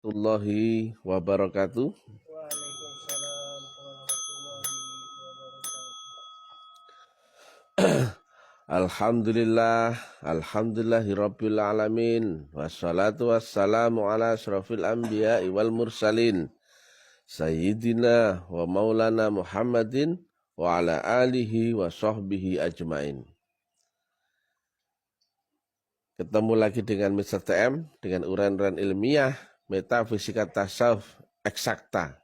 Warahmatullahi wabarakatuh. Waalaikumsalam warahmatullahi wabarakatuh. Alhamdulillah, alhamdulillahirabbil alamin. Wassalatu wassalamu ala asyrafil anbiya'i wal mursalin. Sayyidina wa maulana Muhammadin wa ala alihi wa sahbihi ajmain. Ketemu lagi dengan Mr. TM dengan uraian-uraian ilmiah metafisika tasawuf eksakta.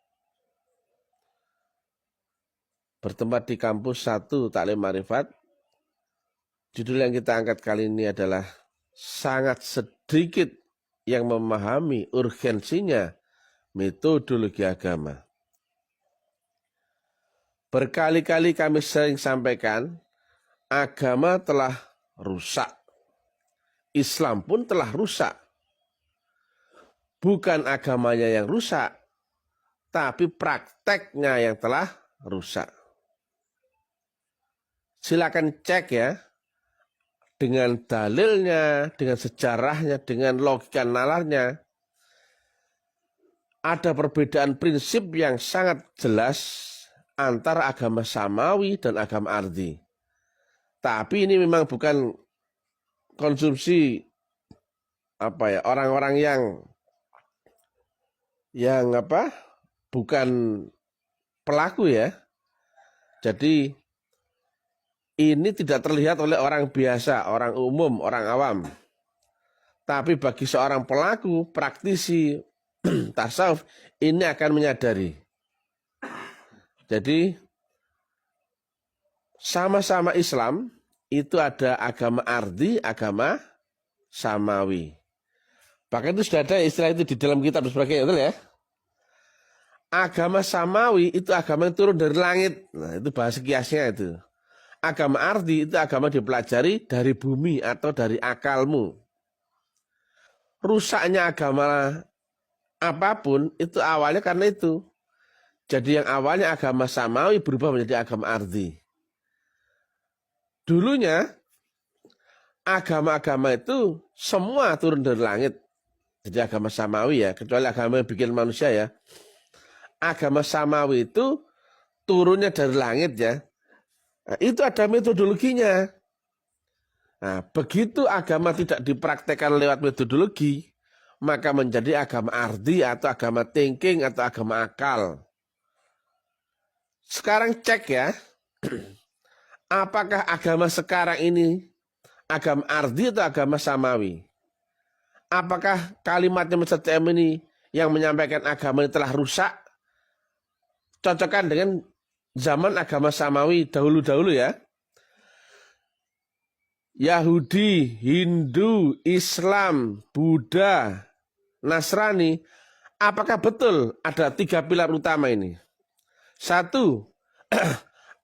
Bertempat di kampus 1 Taklim Ma'rifat. Judul yang kita angkat kali ini adalah sangat sedikit yang memahami urgensinya metodologi agama. Berkali-kali kami sering sampaikan, agama telah rusak. Islam pun telah rusak. Bukan agamanya yang rusak, tapi prakteknya yang telah rusak. Silakan cek ya, dengan dalilnya, dengan sejarahnya, dengan logika nalarnya. Ada perbedaan prinsip yang sangat jelas antara agama samawi dan agama ardi. Tapi ini memang bukan konsumsi orang-orang yang bukan pelaku ya. Jadi ini tidak terlihat oleh orang biasa, orang umum, orang awam. Tapi bagi seorang pelaku, praktisi tasawuf, ini akan menyadari. Jadi sama-sama Islam itu ada agama ardi, agama samawi. Bahkan itu sudah ada istilah itu di dalam kitab dan sebagainya, betul ya? Agama samawi itu agama yang turun dari langit. Nah, itu bahasa kiasnya itu. Agama ardi itu agama dipelajari dari bumi atau dari akalmu. Rusaknya agama apapun itu awalnya karena itu. Jadi yang awalnya agama samawi berubah menjadi agama ardi. Dulunya agama-agama itu semua turun dari langit. Jadi agama samawi ya, kecuali agama yang bikin manusia ya. Agama samawi itu turunnya dari langit ya. Nah, itu ada metodologinya. Nah, begitu agama tidak dipraktekkan lewat metodologi, maka menjadi agama ardi atau agama thinking atau agama akal. Sekarang cek ya, apakah agama sekarang ini agama ardi atau agama samawi? Apakah kalimatnya Mr. TM ini yang menyampaikan agama ini telah rusak? Cocokkan dengan zaman agama samawi dahulu-dahulu ya. Yahudi, Hindu, Islam, Buddha, Nasrani. Apakah betul ada 3 pilar utama ini? 1,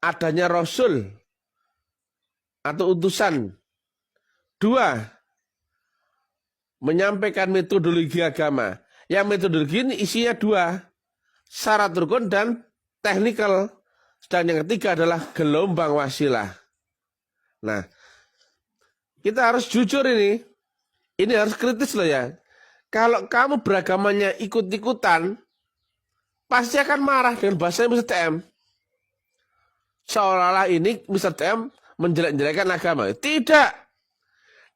adanya Rasul atau utusan. 2, menyampaikan metodologi agama. Yang metodologi ini isinya 2, syarat rukun dan teknikal. Dan yang ketiga adalah gelombang wasilah. Nah, kita harus jujur ini. Ini harus kritis loh ya. Kalau kamu beragamanya ikut-ikutan, pasti akan marah dengan bahasa Mr. TM. Seolah-olah ini Mr. TM menjelek-jelekan agama. Tidak.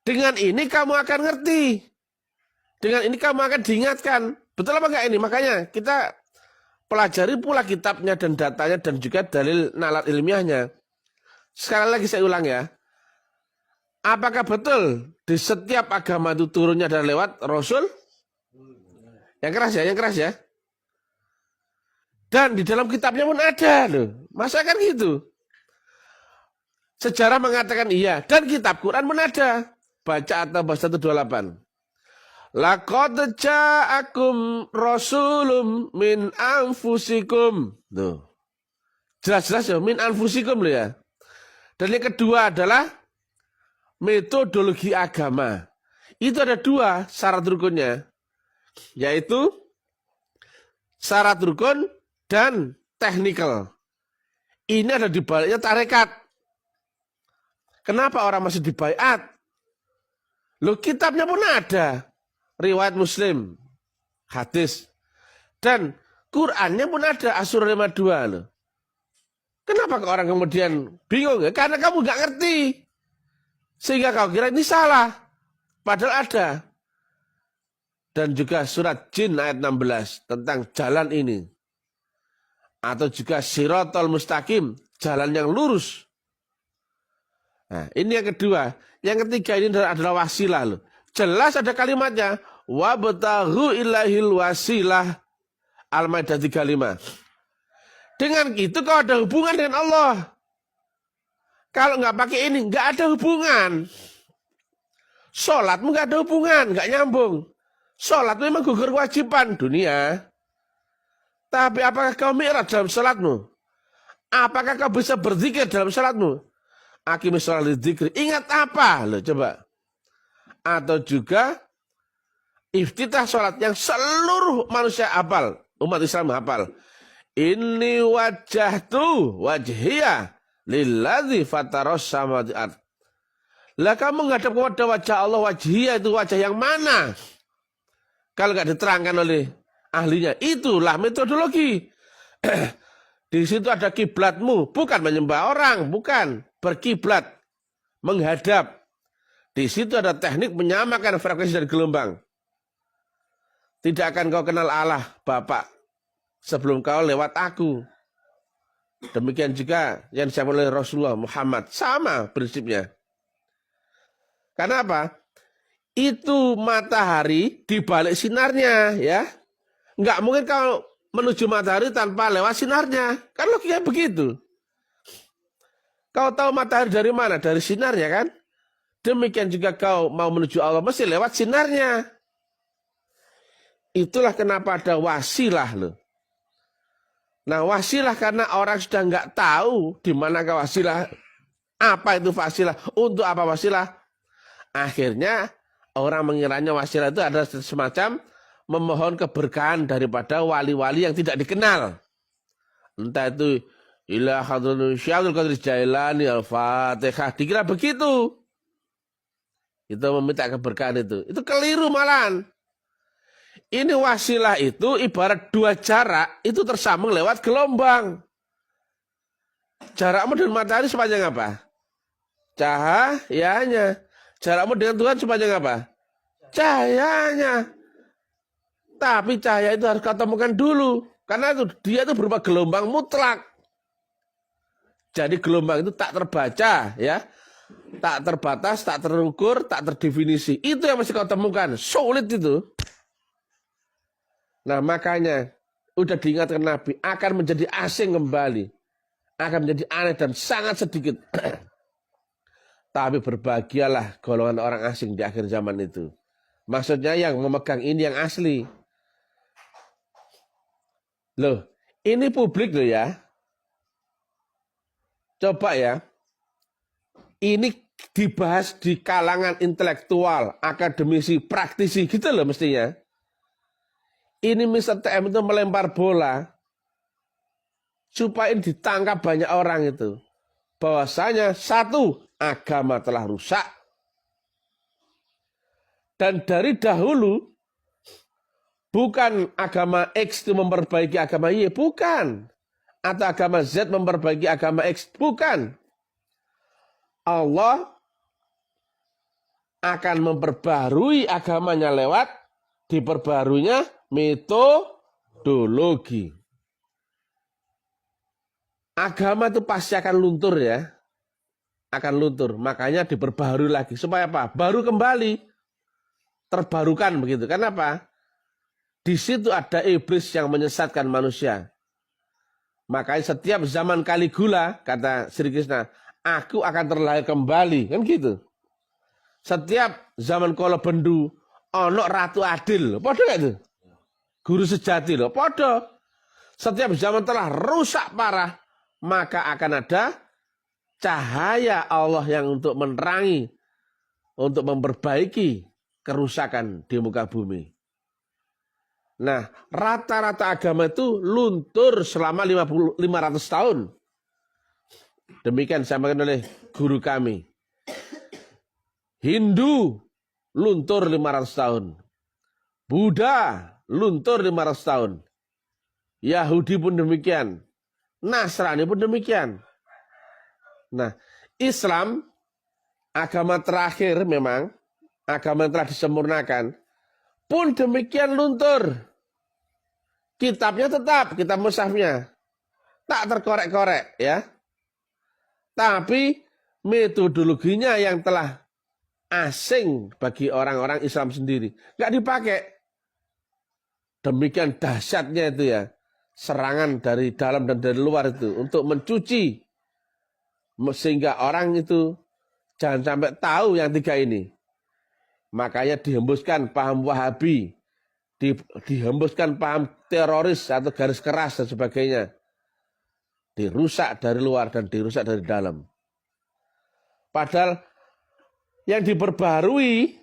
Dengan ini kamu akan ngerti. Dengan ini kamu akan diingatkan. Betul apa enggak ini? Makanya kita pelajari pula kitabnya dan datanya dan juga dalil nalar ilmiahnya. Sekali lagi saya ulang ya. Apakah betul di setiap agama itu turunnya dari lewat Rasul? Yang keras ya, yang keras ya. Dan di dalam kitabnya pun ada loh. Masa kan gitu? Sejarah mengatakan iya. Dan kitab Quran pun ada. Baca atau bahasa 128. Laqad ja'akum rasulum min anfusikum. Tuh. Jelas-jelas ya, min anfusikum loh ya. Dan yang kedua adalah metodologi agama. Itu ada 2 syarat rukunnya. Yaitu syarat rukun dan teknikal. Ini ada di baliknya tarekat. Kenapa orang masih dibaiat? Loh, kitabnya pun ada. Riwayat Muslim. Hadis. Dan Qurannya pun ada, As-Surah 52 loh. Kenapa orang kemudian bingung? Ya? Karena kamu nggak ngerti. Sehingga kau kira ini salah. Padahal ada. Dan juga surat Jin ayat 16 tentang jalan ini. Atau juga Siratal Mustaqim, jalan yang lurus. Nah, ini yang kedua. Yang ketiga ini adalah wasilah loh. Jelas ada kalimatnya. Wabtaghu ilahil wasilah. Al-Maidah 35. Dengan itu kau ada hubungan dengan Allah. Kalau nggak pakai ini, nggak ada hubungan. Sholatmu nggak ada hubungan, nggak nyambung. Sholat memang gugur kewajiban dunia. Tapi apakah kau mi'raj dalam sholatmu? Apakah kau bisa berzikir dalam sholatmu? Aqimis sholat lidzikri. Ingat apa? Loh, coba. Atau juga iftitah sholat yang seluruh manusia hafal. Umat Islam hafal. Inni wajjahtu wajhiya lilladzi fataros samawati ard. Lah kamu menghadap kepada wajah Allah, wajhiya itu wajah yang mana? Kalau nggak diterangkan oleh ahlinya, itulah metodologi. Di situ ada kiblatmu, bukan menyembah orang, bukan berkiblat, menghadap. Di situ ada teknik menyamakan frekuensi dan gelombang. Tidak akan kau kenal Allah, Bapak, sebelum kau lewat aku. Demikian juga yang disampaikan oleh Rasulullah Muhammad. Sama prinsipnya. Karena apa? Itu matahari di balik sinarnya, ya. Nggak mungkin kau menuju matahari tanpa lewat sinarnya. Kan logikanya begitu. Kau tahu matahari dari mana? Dari sinarnya kan? Demikian juga kau mau menuju Allah mesti lewat sinarnya. Itulah kenapa ada wasilah loh. Nah wasilah karena orang sudah nggak tahu di mana wasilah, apa itu wasilah, untuk apa wasilah. Akhirnya orang mengiranya wasilah itu adalah semacam memohon keberkahan daripada wali-wali yang tidak dikenal. Entah itu ila hadratul Syaikhul Qadir Jailani Al-Fatihah, dikira begitu. Itu meminta keberkahan itu. Itu keliru malahan. Ini wasilah itu ibarat dua jarak itu tersambung lewat gelombang. Jarakmu dengan matahari sepanjang apa? Cahayanya. Jarakmu dengan Tuhan sepanjang apa? Cahayanya. Tapi cahaya itu harus kau temukan dulu. Karena itu dia itu berupa gelombang mutlak. Jadi gelombang itu tak terbaca, ya. Tak terbatas, tak terukur, tak terdefinisi. Itu yang mesti kau temukan. Sulit itu. Nah makanya udah diingatkan Nabi akan menjadi asing kembali. Akan menjadi aneh dan sangat sedikit. Tapi berbahagialah golongan orang asing di akhir zaman itu. Maksudnya yang memegang ini yang asli. Loh, ini publik loh ya. Coba ya. Ini dibahas di kalangan intelektual, akademisi, praktisi gitu loh mestinya. Ini Mr. TM itu melempar bola supaya ditangkap banyak orang itu. Bahwasanya satu, agama telah rusak. Dan dari dahulu bukan agama X itu memperbaiki agama Y, bukan. Atau agama Z memperbaiki agama X, bukan. Allah akan memperbarui agamanya lewat diperbaruinya metodologi. Agama itu pasti akan luntur ya. Akan luntur. Makanya diperbarui lagi. Supaya apa? Baru kembali. Terbarukan begitu. Kenapa? Di situ ada iblis yang menyesatkan manusia. Makanya setiap zaman Kaligula, kata Sri Krishna, aku akan terlahir kembali. Kan gitu. Setiap zaman Kala Bendu, ono Ratu Adil. Podo gak itu? Guru sejati loh, podo. Setiap zaman telah rusak parah, maka akan ada cahaya Allah yang untuk menerangi, untuk memperbaiki kerusakan di muka bumi. Nah, rata-rata agama itu luntur selama 500 tahun. Demikian disampaikan oleh guru kami. Hindu luntur 500 tahun. Buddha luntur 500 tahun. Yahudi pun demikian. Nasrani pun demikian. Nah, Islam, agama terakhir memang, agama yang telah disempurnakan, pun demikian luntur. Kitabnya tetap, kitab mushafnya. Tak terkorek-korek ya. Tapi metodologinya yang telah asing bagi orang-orang Islam sendiri. Nggak dipakai. Demikian dahsyatnya itu ya. Serangan dari dalam dan dari luar itu. Untuk mencuci. Sehingga orang itu jangan sampai tahu yang tiga ini. Makanya dihembuskan paham Wahabi. Dihembuskan paham teroris atau garis keras dan sebagainya. Dirusak dari luar dan dirusak dari dalam. Padahal yang diperbarui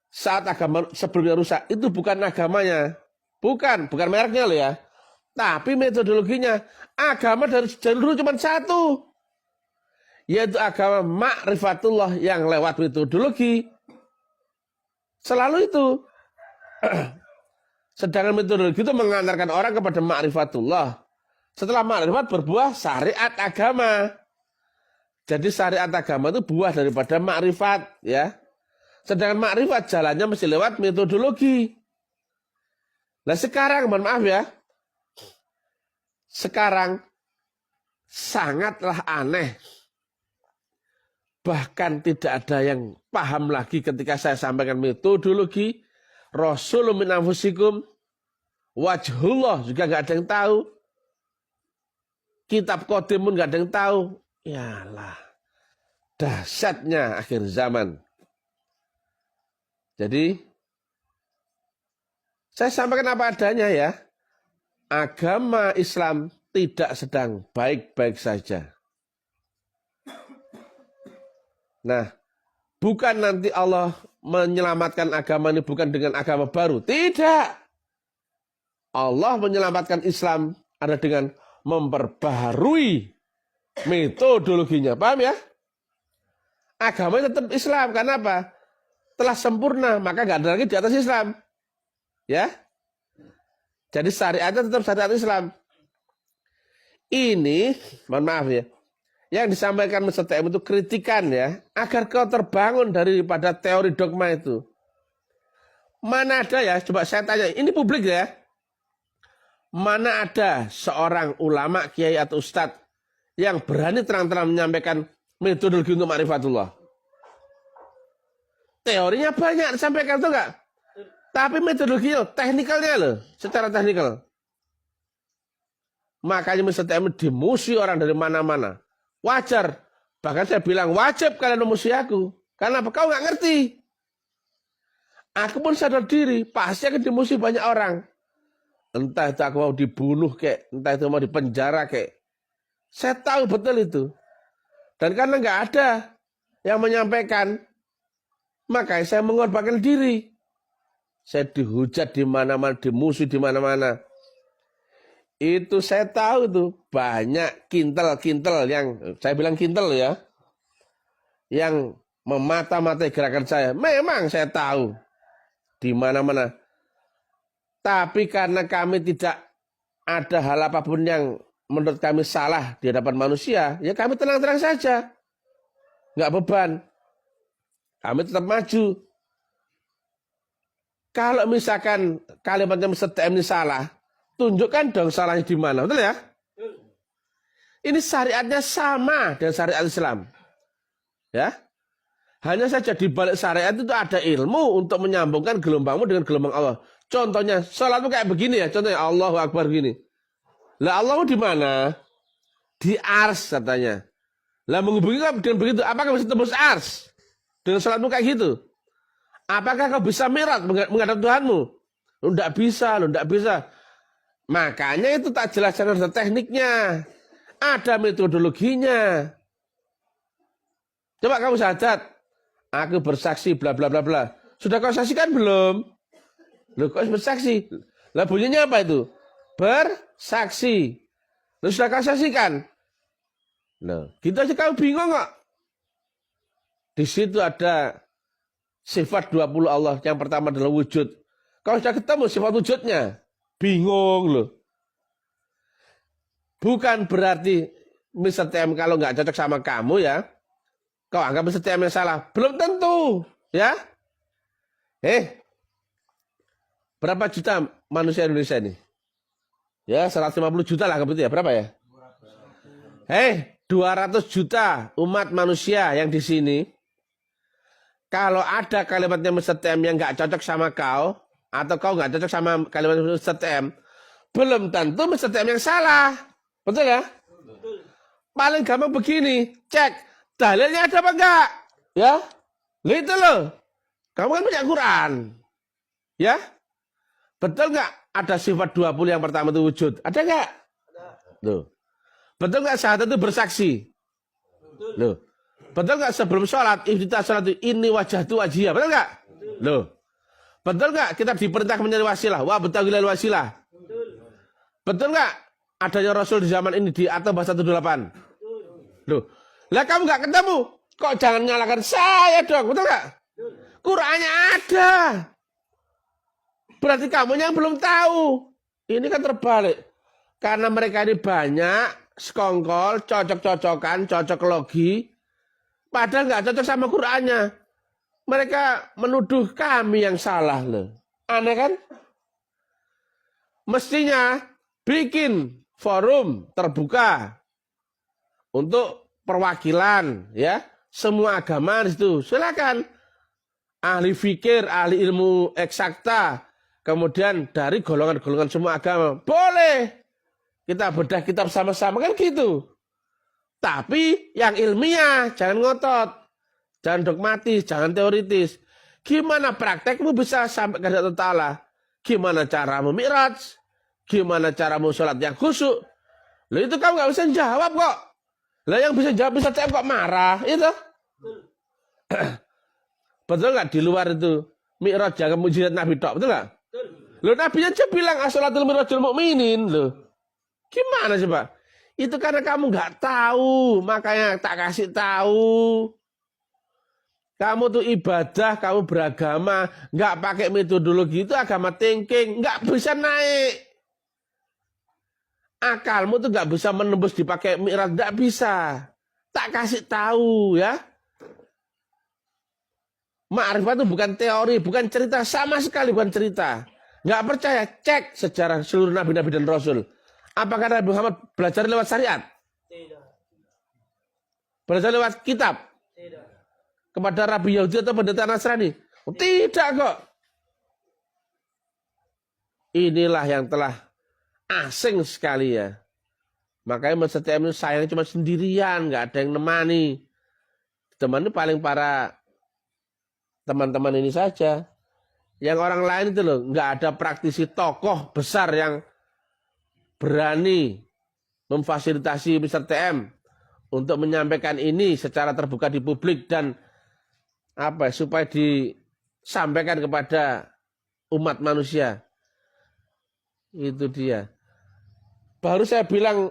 saat agama sebelumnya rusak itu bukan agamanya. Bukan mereknya loh ya. Tapi metodologinya. Agama dari dulu cuma satu. Yaitu agama ma'rifatullah yang lewat metodologi. Selalu itu. Sedangkan metodologi itu mengantarkan orang kepada ma'rifatullah. Setelah ma'rifat berbuah syariat agama. Jadi syariat agama itu buah daripada ma'rifat ya. Sedangkan ma'rifat jalannya mesti lewat metodologi. Nah sekarang mohon maaf ya. Sekarang sangatlah aneh. Bahkan tidak ada yang paham lagi ketika saya sampaikan metodologi. Rasulun min anfusikum. Wajhullah juga nggak ada yang tahu. Kitab Qadim pun nggak ada yang tahu. Yalah. Dahsyatnya akhir zaman. Jadi saya sampaikan apa adanya ya. Agama Islam tidak sedang baik-baik saja. Nah, bukan nanti Allah menyelamatkan agama ini bukan dengan agama baru. Tidak. Allah menyelamatkan Islam ada dengan memperbaharui metodologinya. Paham ya? Agama tetap Islam. Karena apa? Telah sempurna. Maka nggak ada lagi di atas Islam. Ya. Jadi syariatnya tetap syariat Islam. Ini, mohon maaf ya. Yang disampaikan Mr. TM itu kritikan ya. Agar kau terbangun daripada teori dogma itu. Mana ada ya, coba saya tanya. Ini publik ya. Mana ada seorang ulama, kiai atau ustadz yang berani terang-terang menyampaikan metodologi untuk ma'rifatullah. Teorinya banyak disampaikan tuh enggak? Tapi metodologinya, teknikalnya loh, secara teknikal. Makanya Mr. TM dimusuhi orang dari mana-mana. Wajar. Bahkan saya bilang wajib kalian memusuhi aku. Karena apa? Kau nggak ngerti. Aku pun sadar diri, pasti akan dimusuhi banyak orang. Entah itu aku mau dibunuh kek, entah itu mau dipenjara kek. Saya tahu betul itu. Dan karena nggak ada yang menyampaikan, makanya saya mengorbankan diri. Saya dihujat di mana-mana, dimusuhi di mana-mana. Itu saya tahu tuh banyak kintal-kintal yang saya bilang kintal ya, yang memata-matai gerakan saya. Memang saya tahu di mana-mana. Tapi karena kami tidak ada hal apapun yang menurut kami salah di hadapan manusia, ya kami tenang-tenang saja. Nggak beban. Kami tetap maju. Kalau misalkan kalimatnya Mr. TM ini salah, tunjukkan dong salahnya di mana. Betul ya? Ini syariatnya sama dengan syariat Islam. Ya. Hanya saja di balik syariat itu ada ilmu untuk menyambungkan gelombangmu dengan gelombang Allah. Contohnya, sholatmu kayak begini ya. Contohnya Allahu Akbar gini. Lah Allahmu di mana? Di ars katanya. Lah menghubungi kamu dengan begitu, apakah bisa tembus ars? Dengan sholatmu kayak gitu? Apakah kau bisa mirat menghadap Tuhanmu? Lu enggak bisa, lu enggak bisa. Makanya itu tak jelaskan ada tekniknya. Ada metodologinya. Coba kamu syahadat. Aku bersaksi bla bla bla bla. Sudah kau saksikan belum? Loh kok bersaksi? Lah bunyinya apa itu? Bersaksi. Loh sudah kau saksikan? Loh, gitu aja kamu bingung kok. Di situ ada sifat 20 Allah. Yang pertama adalah wujud. Kalau sudah ketemu sifat wujudnya, bingung loh. Bukan berarti Mr. TM kalau nggak cocok sama kamu ya, kau anggap Mr. TM yang salah. Belum tentu, ya. Berapa juta manusia Indonesia ini? Ya, 150 juta lah begitu ya. Berapa ya? 200 juta umat manusia yang di sini. Kalau ada kalimatnya Mr. TM yang nggak cocok sama kau, atau kau nggak cocok sama kalimat Mr. TM, belum tentu Mr. TM yang salah. Betul ya? Paling gampang begini, cek dalilnya ada apa enggak? Ya, itu loh. Kamu kan punya Quran, ya? Betul nggak ada sifat 20 yang pertama itu wujud? Ada nggak? Loh. Betul nggak syahadat itu bersaksi? Loh. Betul nggak sebelum sholat, iftitah sholat itu ini wajah tu wajiyah? Betul nggak? Loh. Betul nggak kita diperintah mencari wasilah? Wah betagilal wasilah. Betul nggak adanya Rasul di zaman ini di atas bahasa 18? Loh. Lah kamu nggak ketemu, kok jangan nyalakan saya dong, betul nggak? Qurannya ada. Berarti kamu yang belum tahu. Ini kan terbalik. Karena mereka ini banyak, sekongkol, cocok-cocokan, cocok logi. Padahal nggak cocok sama Qurannya. Mereka menuduh kami yang salah loh. Aneh kan? Mestinya bikin forum terbuka untuk perwakilan ya semua agama di situ. Silakan. Ahli fikir, ahli ilmu eksakta, kemudian dari golongan-golongan semua agama. Boleh. Kita bedah kitab sama-sama kan gitu. Tapi yang ilmiah, jangan ngotot. Jangan dogmatis, jangan teoritis. Gimana praktekmu bisa sampai ke Allah Ta'ala? Gimana caramu mi'raj? Gimana caramu sholat yang khusyuk? Loh itu kamu gak bisa jawab kok. Lah yang bisa jawab bisa cewek kok marah. Itu. Betul nggak di luar itu mi'raj jaga mujizat Nabi tok, betul nggak? Lo Nabi aja bilang as-sholatul mi'rajul mu'minin lo. Gimana sih Pak? Itu karena kamu nggak tahu, makanya tak kasih tahu. Kamu tuh ibadah, kamu beragama, nggak pakai metodologi itu agama thinking, nggak bisa naik. Akalmu tuh nggak bisa menembus dipakai mi'raj, nggak bisa. Tak kasih tahu ya. Ma'rifat itu bukan teori, bukan cerita. Sama sekali bukan cerita. Nggak percaya, cek sejarah seluruh nabi-nabi dan rasul. Apakah Nabi Muhammad belajar lewat syariat? Tidak. Belajar lewat kitab? Tidak. Kepada Rabi Yahudi atau pendeta Nasrani? Tidak kok. Inilah yang telah asing sekali ya. Makanya Mas TM ini sayang cuma sendirian, nggak ada yang nemani. Teman ini paling para teman-teman ini saja. Yang orang lain itu loh, nggak ada praktisi tokoh besar yang berani memfasilitasi Mr. TM untuk menyampaikan ini secara terbuka di publik dan supaya disampaikan kepada umat manusia. Itu dia. Baru saya bilang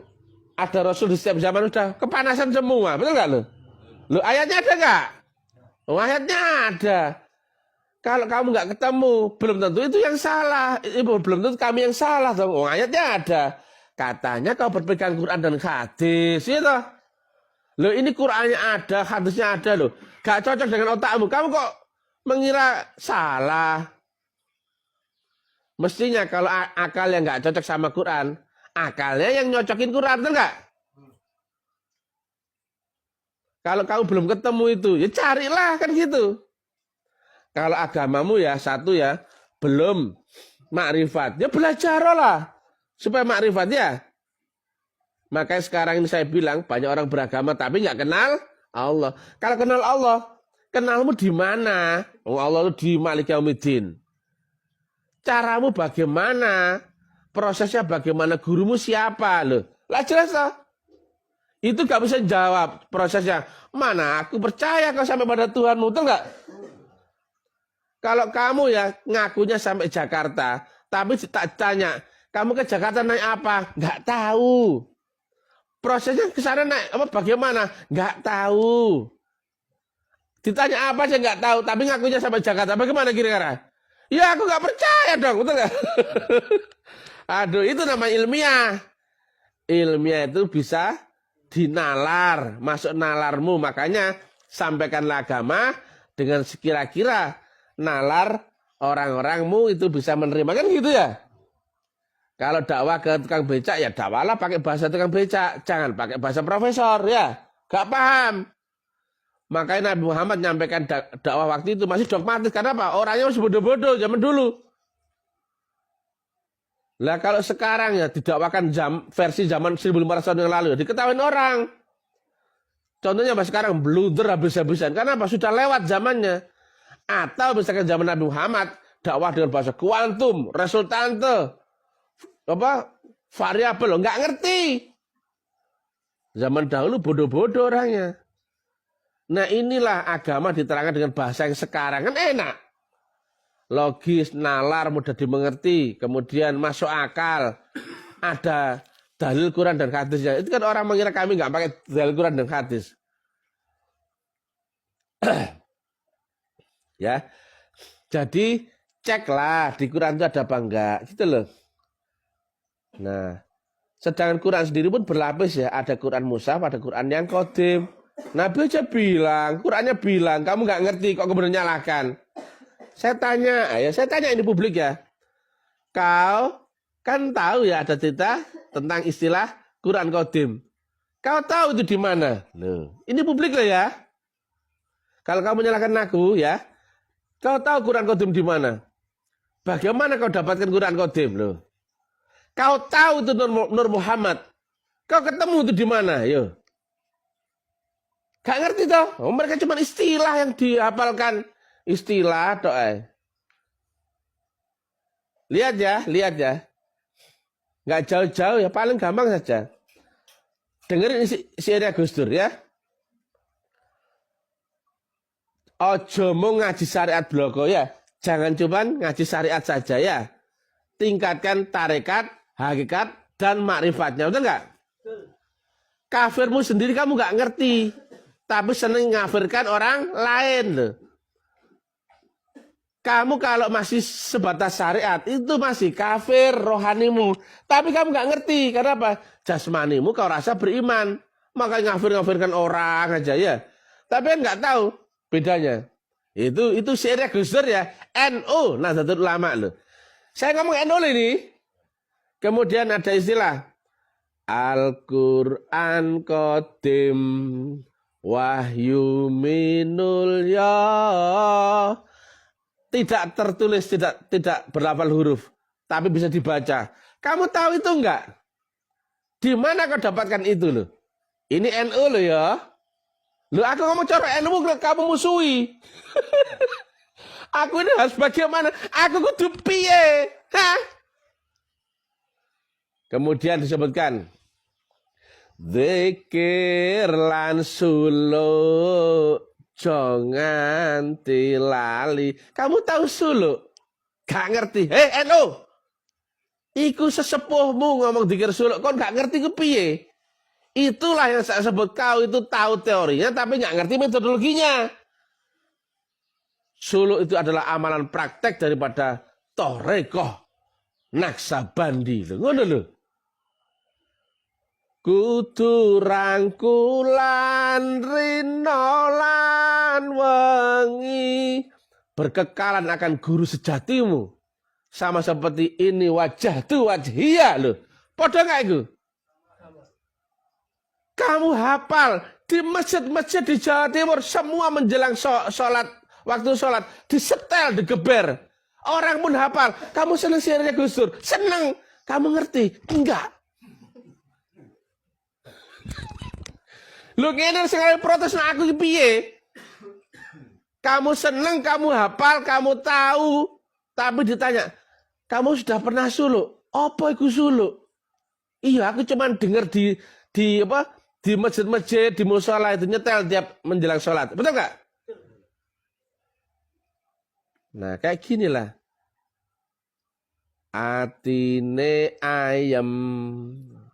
ada Rasul di setiap zaman udah kepanasan semua, betul nggak lo? Lo ayatnya ada nggak? Oh, ayatnya ada. Kalau kamu nggak ketemu, belum tentu itu yang salah. Belum tentu kami yang salah dong. Oh, ayatnya ada. Katanya kau berpegang Quran dan hadis, gitu. Loh ini Qurannya ada, hadisnya ada loh. Gak cocok dengan otakmu. Kamu kok mengira salah? Mestinya kalau akal yang nggak cocok sama Quran, akalnya yang nyocokin Quran, betul nggak? Kalau kamu belum ketemu itu, ya carilah kan gitu. Kalau agamamu ya satu ya, belum makrifat, ya belajarlah supaya makrifat ya. Makanya sekarang ini saya bilang banyak orang beragama tapi nggak kenal Allah. Kalau kenal Allah, kenalmu di mana? Oh, Allah itu di Malik Yaumiddin. Caramu bagaimana? Prosesnya bagaimana? Gurumu siapa loh? Lah jelas lah. Itu gak bisa jawab prosesnya. Mana aku percaya kau sampai pada Tuhanmu, betul nggak? Kalau kamu ya ngakunya sampai Jakarta, tapi tak tanya, kamu ke Jakarta naik apa? Nggak tahu. Prosesnya ke sana naik apa? Bagaimana? Nggak tahu. Ditanya apa aja nggak tahu, tapi ngakunya sampai Jakarta. Bagaimana kira-kira? Ya aku nggak percaya dong, betul nggak? Aduh, itu namanya ilmiah. Ilmiah itu bisa dinalar, masuk nalarmu. Makanya sampaikanlah agama dengan sekira-kira nalar orang-orangmu itu bisa menerima, kan gitu ya. Kalau dakwah ke tukang becak ya dakwahlah pakai bahasa tukang becak, jangan pakai bahasa profesor ya. Gak paham. Makanya Nabi Muhammad menyampaikan dakwah waktu itu masih dogmatis. Karena apa? Orangnya masih bodoh-bodoh zaman dulu. Lah kalau sekarang ya didakwakan versi zaman 1500 tahun yang lalu ya diketahui orang. Contohnya apa sekarang blunder habis-habisan. Karena apa? Sudah lewat zamannya. Atau misalkan zaman Nabi Muhammad dakwah dengan bahasa kuantum, resultante, apa variabel, nggak ngerti. Zaman dahulu bodoh-bodoh orangnya. Nah inilah agama diterangkan dengan bahasa yang sekarang kan enak. Logis, nalar, mudah dimengerti, kemudian masuk akal. Ada dalil Quran dan hadisnya. Itu kan orang mengira kami nggak pakai dalil Quran dan hadis. Ya, jadi ceklah di Quran itu ada apa enggak, gitu loh. Nah, sedangkan Quran sendiri pun berlapis ya. Ada Quran mushaf, ada Quran yang qadim. Nabi aja bilang, Qurannya bilang, kamu nggak ngerti kok kemudian nyalahkan. Saya tanya ini publik ya. Kau kan tahu ya ada cerita tentang istilah Quran qadim. Kau tahu itu di mana? Loh, ini publik loh ya. Kalau kamu menyalahkan aku ya, kau tahu Quran qadim di mana? Bagaimana kau dapatkan Quran qadim loh? Kau tahu itu Nur Muhammad. Kau ketemu itu di mana? Yo. Gak ngerti toh. Oh, mereka cuma istilah yang dihafalkan. Istilah doa. Lihat ya. Gak jauh-jauh ya, paling gampang saja. Dengerin isi Gus Dur ya. Ojo mau ngaji syariat bloko ya. Jangan cuma ngaji syariat saja ya. Tingkatkan tarekat, hakikat, dan makrifatnya. Betul nggak? Kafirmu sendiri kamu nggak ngerti. Tapi seneng ngafirkan orang lain loh. Kamu kalau masih sebatas syariat, itu masih kafir rohanimu. Tapi kamu nggak ngerti. Karena apa? Jasmanimu kau rasa beriman. Makanya ngafirkan orang aja ya. Tapi kan nggak tahu bedanya. Itu syiarnya Gus Dur ya. NU, Nahdlatul Ulama loh. Saya ngomong NU ini. Kemudian ada istilah Al-Quran Qadim Wahyu minul ya. Tidak tertulis, tidak berlafal huruf, tapi bisa dibaca. Kamu tahu itu enggak? Di mana kau dapatkan itu loh? Ini NU loh ya. Loh aku ngomong cara NU kamu musuhi. Aku ini harus bagaimana? Aku kudu piye? Hah? Kemudian disebutkan zikir lan suluk jangan tilali. Kamu tahu suluk? Gak ngerti. Hei NU. Iku sesepuhmu ngomong zikir suluk. Kau gak ngerti ku piye? Itulah yang saya sebut kau itu tahu teorinya tapi gak ngerti metodologinya. Suluk itu adalah amalan praktek daripada Torekoh Naksabandi. Ngono lho. Kudu rangkulan rinolan wengi berkekalan akan guru sejatimu sama seperti ini wajah tu wajhiyah loh. Podo gak itu? Kamu hafal di masjid-masjid di Jawa Timur semua menjelang sholat waktu sholat disetel digeber. Orang pun hafal. Kamu seneng syiarnya Gus Dur? Seneng. Kamu ngerti? Enggak. Lu ngene sing protes nak aku piye? Kamu seneng, kamu hafal, kamu tahu, tapi ditanya, kamu sudah pernah suluk? Apa iku suluk? Iya, aku cuman dengar di apa? Di masjid-masjid, di mushola itu nyetel tiap menjelang sholat. Betul nggak? Nah, kayak ginilah. Atine ayam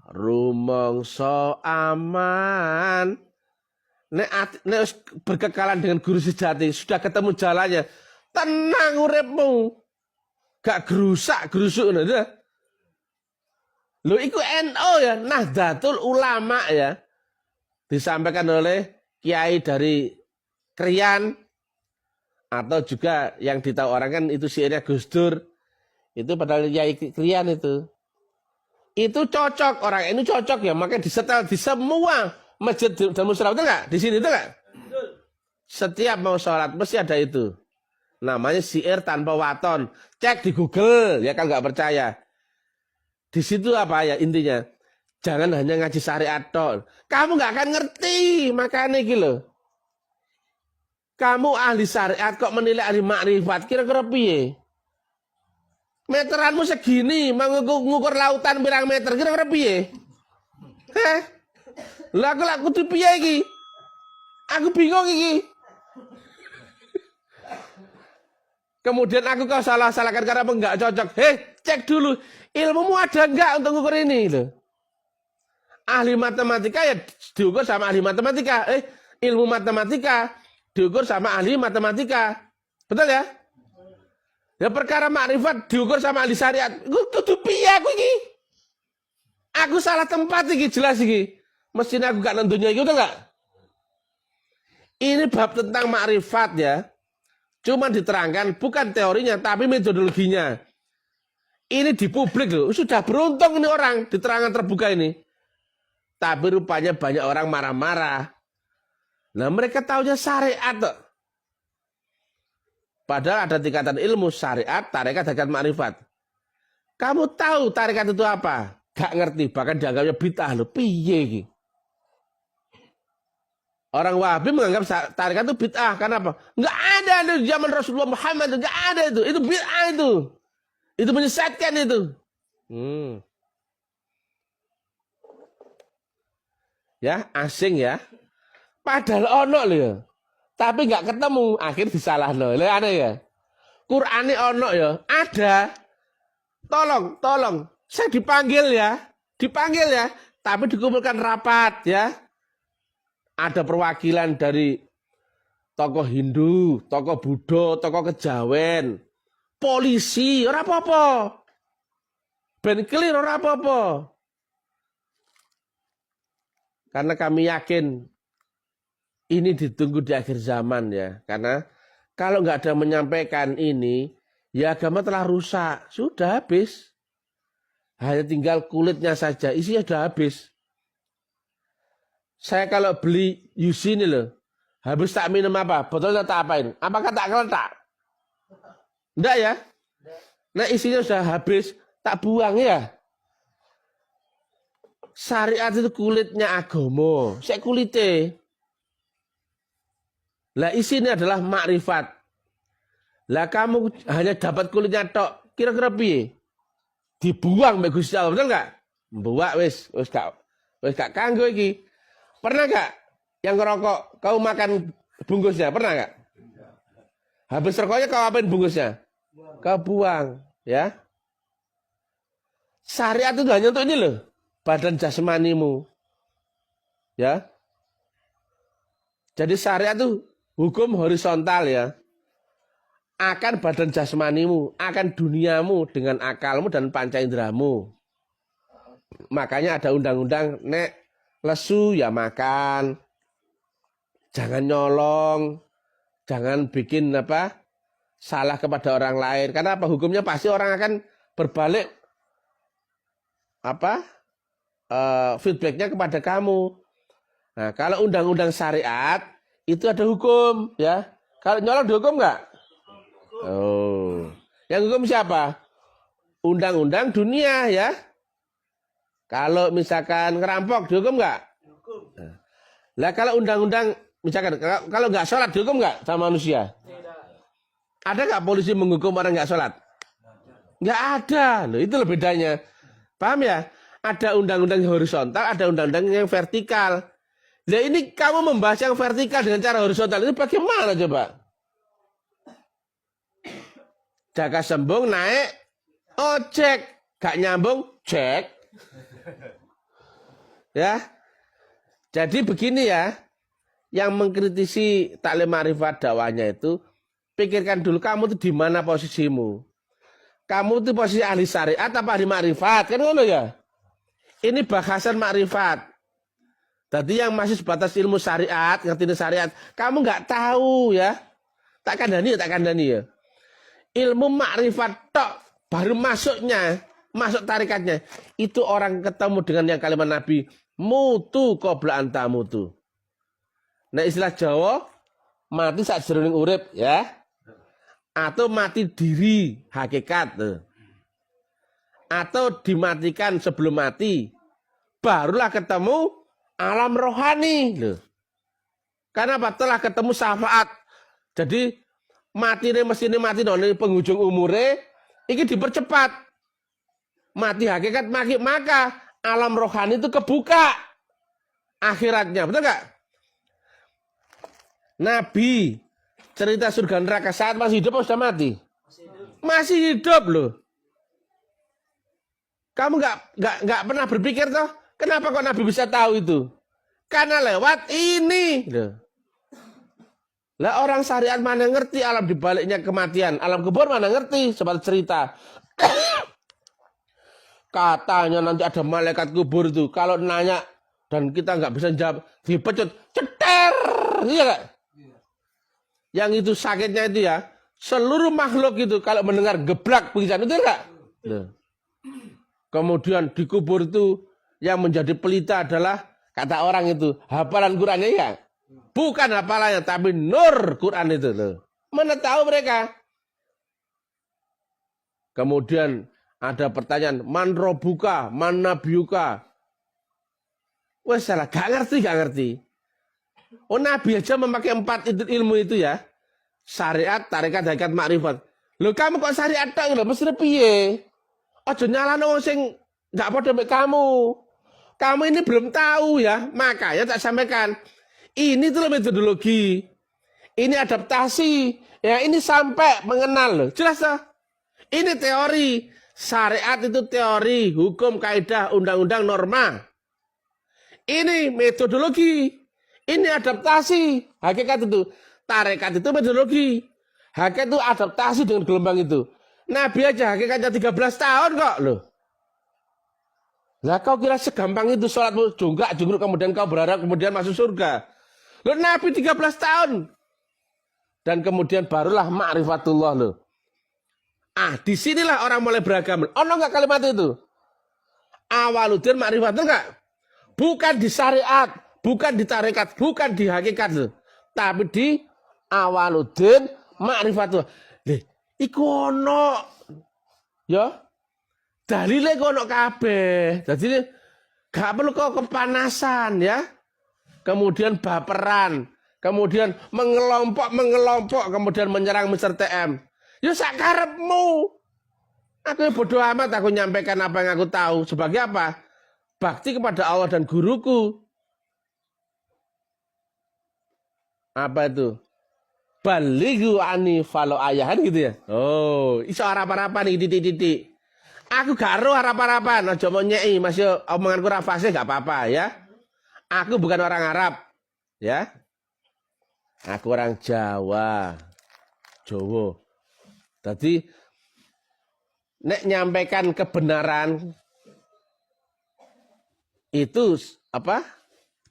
rumangsa aman. Nek berkekalan dengan guru sejati, sudah ketemu jalannya, tenang uripmu. gak gerusak gerusuk ngono. Lho iku NU ya, Nahdlatul Ulama ya. Disampaikan oleh kiai dari Krian atau juga yang ditahu orang kan itu syairnya Gus Dur. Itu padahal kiai Krian itu. Itu cocok, orang ini cocok ya, makanya disetel di semua masjid dan musala, betul nggak? Di sini itu nggak? Setiap mau sholat mesti ada itu. Namanya syair tanpa waton. Cek di Google, ya kan nggak percaya. Di situ apa ya intinya? Jangan hanya ngaji syariat tok. Kamu nggak akan ngerti makanya gitu. Kamu ahli syariat kok menilai ahli makrifat, kira-kira piye? Meteranmu segini, mau ngukur lautan pirang meter, kira-kira piye? Heh? Lah aku kudu piye iki? Aku bingung iki. Kemudian aku kau salah-salahkan karena enggak cocok. Cek dulu ilmumu ada enggak untuk ngukur ini loh. Ahli matematika ya diukur sama ahli matematika. Ilmu matematika diukur sama ahli matematika. Betul ya? Ya perkara makrifat diukur sama ahli syariat. Kudu piye aku iki? Aku salah tempat iki jelas iki. Mestinya aku gak nentunya iki, betul enggak? Ini bab tentang makrifat ya. Cuma diterangkan bukan teorinya tapi metodologinya. Ini di publik loh. Sudah beruntung ini orang diterangkan terbuka ini. Tapi rupanya banyak orang marah-marah. Nah mereka taunya syariat tuh. Padahal ada tingkatan ilmu syariat, tarekat, hakikat, makrifat. Kamu tahu tarekat itu apa? Gak ngerti, bahkan dianggapnya bid'ah loh. Piye iki? Orang Wahabi menganggap tarekat itu bid'ah. Kenapa? Nggak ada di zaman Rasulullah Muhammad. Nggak ada itu. Itu bid'ah itu. Itu menyesatkan itu. Ya, asing ya. Padahal ono loh ya. Tapi nggak ketemu. Akhir disalah loh. Lihat aneh ya. Qur'ane ono ya. Ada. Tolong. Saya dipanggil ya. Dipanggil ya. Tapi dikumpulkan rapat ya. Ada perwakilan dari tokoh Hindu, tokoh Buddha, tokoh Kejawen, polisi, ora apa-apa. Ben clear ora apa-apa. Karena kami yakin ini ditunggu di akhir zaman ya. Karena kalau nggak ada menyampaikan ini, ya agama telah rusak. Sudah habis. Hanya tinggal kulitnya saja, isinya sudah habis. Saya kalau beli UC ini loh, habis tak minum apa? Botolnya tak apain? Apakah tak keletak? Enggak ya? Nah isinya sudah habis, tak buang ya? Syariat itu kulitnya agama, saya kulite. Lah isinya adalah makrifat. Lah kamu hanya dapat kulitnya tok, kira-kira piye? Dibuang mbek Gusti Allah, betul enggak? Mbuak wis gak kanggo iki. Pernah gak yang ngerokok kau makan bungkusnya? Pernah gak? Habis rokoknya kau apain bungkusnya? Kau buang, ya. Syariat itu hanya untuk ini loh, badan jasmanimu, ya. Jadi syariat itu hukum horizontal ya. Akan badan jasmanimu, akan duniamu dengan akalmu dan panca inderamu. Makanya ada undang-undang nek lesu ya makan, jangan nyolong, jangan bikin salah kepada orang lain. Karena hukumnya pasti orang akan berbalik feedbacknya kepada kamu. Nah kalau undang-undang syariat itu ada hukum ya. Kalau nyolong dihukum nggak? Oh, yang hukum siapa? Undang-undang dunia ya. Kalau misalkan ngerampok dihukum nggak? Lah kalau undang-undang misalkan kalau nggak sholat dihukum nggak sama manusia? Tidak. Ada nggak polisi menghukum orang nggak sholat? Nggak ada. Loh, itu loh bedanya. Paham ya? Ada undang-undang yang horizontal, ada undang-undang yang vertikal. Nah ini kamu membahas yang vertikal dengan cara horizontal itu bagaimana coba? Jaka sembung naik ojek, gak nyambung cek. Ya, jadi begini ya, yang mengkritisi taklim ma'rifat dakwahnya itu, pikirkan dulu kamu itu di mana posisimu. Kamu itu posisi ahli syariat apa ahli makrifat? Kan ngono ya. Ini bahasan makrifat. Tadi yang masih sebatas ilmu syariat, ngerti syariat, kamu nggak tahu ya. Tak kandani ya. Ilmu makrifat tok baru masuk tarikatnya. Itu orang ketemu dengan yang kalimat Nabi, mutu qabla anta mutu. Nah istilah Jawa, mati saat jroning urip ya. Atau mati diri hakikat. Atau dimatikan sebelum mati. Barulah ketemu alam rohani. Loh. Karena apa? Telah ketemu syafaat. Jadi mati mati noni penghujung umure ini dipercepat. Mati hakikat maka alam rohani itu kebuka akhiratnya. Betul nggak? Nabi cerita surga neraka saat masih hidup atau sudah mati? Masih hidup loh. Kamu nggak pernah berpikir toh, kenapa kok Nabi bisa tahu itu? Karena lewat ini. Lah orang syariat mana ngerti alam dibaliknya kematian, alam kubur mana ngerti? Seperti cerita. Katanya nanti ada malaikat kubur itu. Kalau nanya dan kita nggak bisa jawab, dipecut, ceter, iya nggak? Yang itu sakitnya itu ya, seluruh makhluk itu kalau mendengar geblak pingsan itu enggak? Kemudian di kubur itu yang menjadi pelita adalah kata orang itu hafalan Qurannya ya, bukan hafalannya tapi nur Quran itu loh. Mana tahu mereka? Kemudian ada pertanyaan, man robuka, man nabiuka. Wah salah, gak ngerti. Oh Nabi aja memakai 4 ilmu itu ya. Syariat, tarekat, hakikat, makrifat. Loh kamu kok syariat tak lho, mesti piye? Ojo nyalano wong sing enggak padha mek kamu. Kamu ini belum tahu ya. Makanya tak sampaikan. Ini tuh metodologi. Ini adaptasi. Ya ini sampai mengenal loh. Jelas toh? Ini teori. Syariat itu teori, hukum, kaidah, undang-undang, norma. Ini metodologi. Ini adaptasi. Hakikat itu. Tarekat itu metodologi. Hakikat itu adaptasi dengan gelombang itu. Nabi aja hakikatnya 13 tahun kok loh. Lah kau kira segampang itu sholatmu jonggak kemudian kau berharap kemudian masuk surga. Loh Nabi 13 tahun. Dan kemudian barulah ma'rifatullah loh. Disinilah orang mulai beragama. Ono enggak kalimat itu? Awaludin ma'rifatullah enggak? Bukan di syariat, bukan di tarekat, bukan di hakikat loh. Tapi di awaludin ma'rifatullah. Iku ono ya dalile kono kabeh. Jadi gak perlu kok kepanasan ya. Kemudian baperan, kemudian mengelompok, kemudian menyerang Mr. TM. Ya sakarepmu. Aku bodoh amat aku nyampaikan apa yang aku tahu. Sebagai apa? Bakti kepada Allah dan guruku. Apa itu? Balighu ani falo ayahan gitu ya. Oh, iso harap-harapan iki titik-titik. Aku gak ero harap-harapan, aja mau nyei, masih omonganku ra fasih gak apa-apa ya. Aku bukan orang Arab, ya. Aku orang Jawa. Jawa. Tadi nek nyampaikan kebenaran itu apa?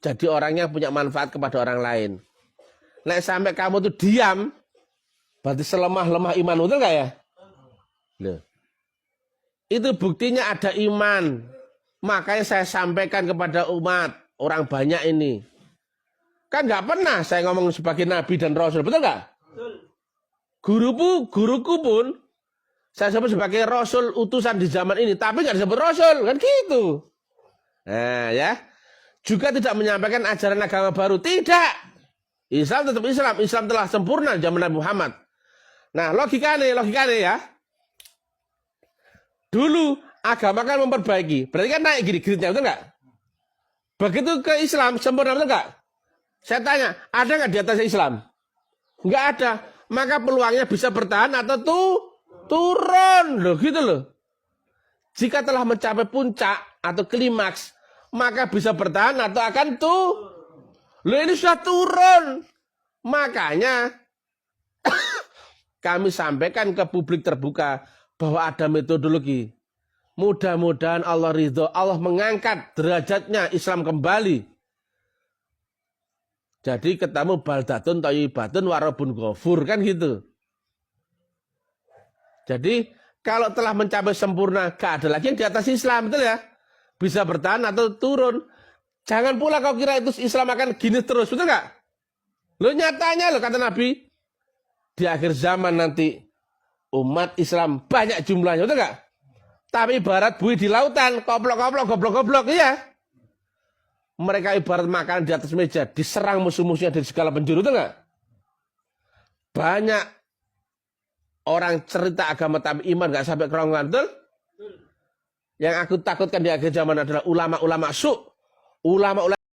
Jadi orangnya punya manfaat kepada orang lain. Nek sampai kamu tuh diam, berarti selemah-lemah iman, betul nggak ya? Loh. Itu buktinya ada iman. Makanya saya sampaikan kepada umat, orang banyak ini. Kan nggak pernah saya ngomong sebagai nabi dan rasul, betul nggak? Guruku pun saya sebut sebagai rasul utusan di zaman ini, tapi nggak disebut rasul, kan gitu. Nah ya, juga tidak menyampaikan ajaran agama baru, tidak. Islam tetap Islam. Islam telah sempurna zaman Nabi Muhammad. Nah logikanya ya. Dulu agama kan memperbaiki. Berarti kan naik grid-gridnya, betul nggak? Begitu ke Islam sempurna, betul nggak? Saya tanya, ada nggak di atas Islam? Nggak ada. Maka peluangnya bisa bertahan atau turun. Loh gitu loh. Jika telah mencapai puncak atau klimaks, maka bisa bertahan atau akan Loh ini sudah turun. Makanya kami sampaikan ke publik terbuka bahwa ada metodologi. Mudah-mudahan Allah ridho, Allah mengangkat derajatnya Islam kembali. Jadi ketemu baldatun thayyibatun warabun ghafur, kan gitu. Jadi kalau telah mencapai sempurna, gak ada lagi yang di atas Islam, betul ya? Bisa bertahan atau turun. Jangan pula kau kira itu Islam akan gini terus, betul gak? Lo nyatanya lo kata Nabi, di akhir zaman nanti umat Islam banyak jumlahnya, betul gak? Tapi ibarat buih di lautan, koplok-koplok, goblok-goblok, iya. Mereka ibarat makanan di atas meja, diserang musuh-musuhnya dari segala penjuru, betul gak? Banyak orang cerita agama tapi iman gak sampai kerongkongan, betul? Yang aku takutkan di akhir zaman adalah ulama-ulama su'. Ulama-ulama